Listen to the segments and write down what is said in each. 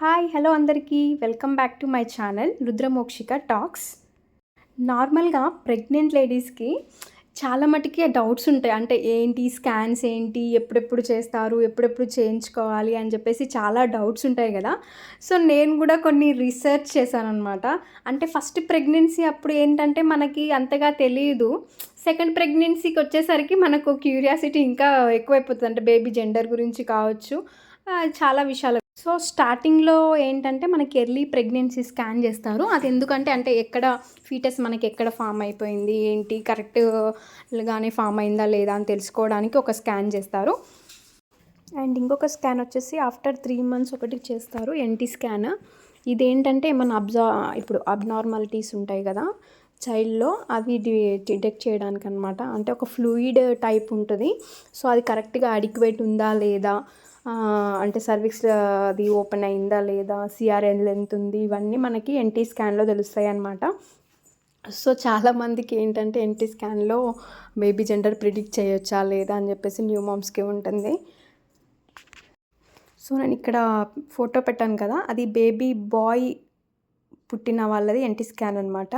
Hi hello అందరికీ welcome back to my channel Rudramokshika talks. నార్మల్గా pregnant లేడీస్కి చాలా మటుకి డౌట్స్ ఉంటాయి. అంటే ఏంటి స్కాన్స్ ఏంటి, ఎప్పుడెప్పుడు చేస్తారు, ఎప్పుడెప్పుడు చేయించుకోవాలి అని చెప్పేసి చాలా డౌట్స్ ఉంటాయి కదా. సో నేను కూడా కొన్ని రీసెర్చ్ చేశానన్నమాట. అంటే ఫస్ట్ ప్రెగ్నెన్సీ అప్పుడు ఏంటంటే మనకి అంతగా తెలియదు. సెకండ్ ప్రెగ్నెన్సీకి వచ్చేసరికి మనకు క్యూరియాసిటీ ఇంకా ఎక్కువైపోతుంది. అంటే బేబీ జెండర్ గురించి కావచ్చు, చాలా విషయాలు. సో స్టార్టింగ్లో ఏంటంటే మనకి ఎర్లీ ప్రెగ్నెన్సీ స్కాన్ చేస్తారు. అది ఎందుకంటే అంటే ఎక్కడ ఫీటస్ మనకి ఎక్కడ ఫామ్ అయిపోయింది ఏంటి, కరెక్ట్గానే ఫామ్ అయిందా లేదా అని తెలుసుకోవడానికి ఒక స్కాన్ చేస్తారు. అండ్ ఇంకొక స్కాన్ వచ్చేసి ఆఫ్టర్ 3 months ఒకటి చేస్తారు, ఎన్టీ స్కాన్. ఇదేంటంటే ఏమన్నా ఇప్పుడు అబ్నార్మాలిటీస్ ఉంటాయి కదా చైల్డ్లో, అవి డిటెక్ట్ చేయడానికి అనమాట. అంటే ఒక ఫ్లూయిడ్ టైప్ ఉంటుంది. సో అది కరెక్ట్గా అడిక్వేట్ ఉందా లేదా, అంటే సర్వీక్స్ అది ఓపెన్ అయిందా లేదా, సిఆర్ఎన్ ఎంత ఉంది, ఇవన్నీ మనకి ఎన్టీ స్కాన్లో తెలుస్తాయి అన్నమాట. సో చాలామందికి ఏంటంటే ఎన్టీ స్కాన్లో బేబీ జెండర్ ప్రిడిక్ట్ చేయొచ్చా లేదా అని చెప్పేసి న్యూ మామ్స్కి ఉంటుంది. సో నేను ఇక్కడ ఫోటో పెట్టాను కదా, అది బేబీ బాయ్ పుట్టిన వాళ్ళది ఎన్టీ స్కాన్ అనమాట.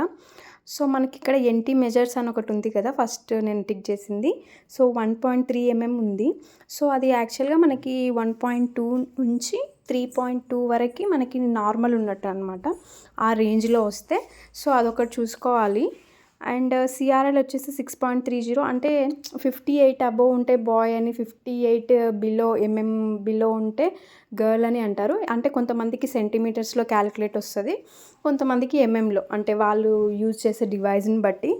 సో మనకి ఇక్కడ ఎన్టీ మెజర్స్ అని ఒకటి ఉంది కదా, ఫస్ట్ నేను టిక్ చేసింది. సో 1.3 mm ఉంది. సో అది యాక్చువల్గా మనకి 1.2 నుంచి 3.2 వరకు మనకి నార్మల్ ఉన్నట్టు అనమాట, ఆ రేంజ్లో వస్తే. సో అదొకటి చూసుకోవాలి. అండ్ సిఆర్ఎల్ వచ్చేసి 6.30, అంటే 58 అబోవ్ ఉంటే బాయ్ అని, 58 బిలో బిలో ఉంటే గర్ల్ అని అంటారు. అంటే కొంతమందికి సెంటీమీటర్స్లో క్యాలిక్యులేట్ వస్తుంది, కొంతమందికి ఎంఎంలో. అంటే వాళ్ళు యూజ్ చేసే డివైజ్ని బట్టి.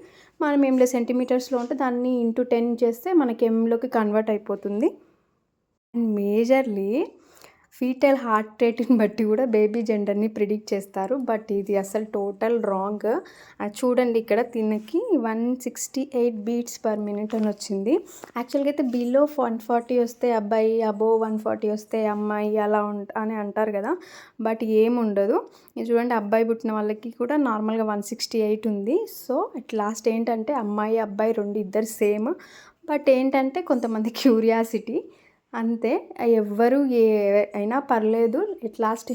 మనం ఏంలో సెంటీమీటర్స్లో ఉంటే దాన్ని ఇంటూ 10 చేస్తే మనకి ఎంలోకి కన్వర్ట్ అయిపోతుంది. అండ్ మేజర్లీ ఫీటల్ హార్ట్ రేట్ని బట్టి కూడా బేబీ జెండర్ని ప్రిడిక్ట్ చేస్తారు. బట్ ఇది అసలు టోటల్ రాంగ్. చూడండి ఇక్కడ తినకి 168 beats per minute అని వచ్చింది. యాక్చువల్గా అయితే బిలో 140 వస్తే అబ్బాయి, అబోవ్ 140 వస్తే అమ్మాయి, అలా అని అంటారు కదా. బట్ ఏముండదు. ఇది చూడండి, అబ్బాయి పుట్టిన వాళ్ళకి కూడా నార్మల్గా 168 ఉంది. సో అట్ లాస్ట్ ఏంటంటే అమ్మాయి అబ్బాయి ఇద్దరు సేమ్. బట్ ఏంటంటే కొంతమంది క్యూరియాసిటీ అంతే. ఎవ్వరు అయినా పర్లేదు, ఎట్ లాస్ట్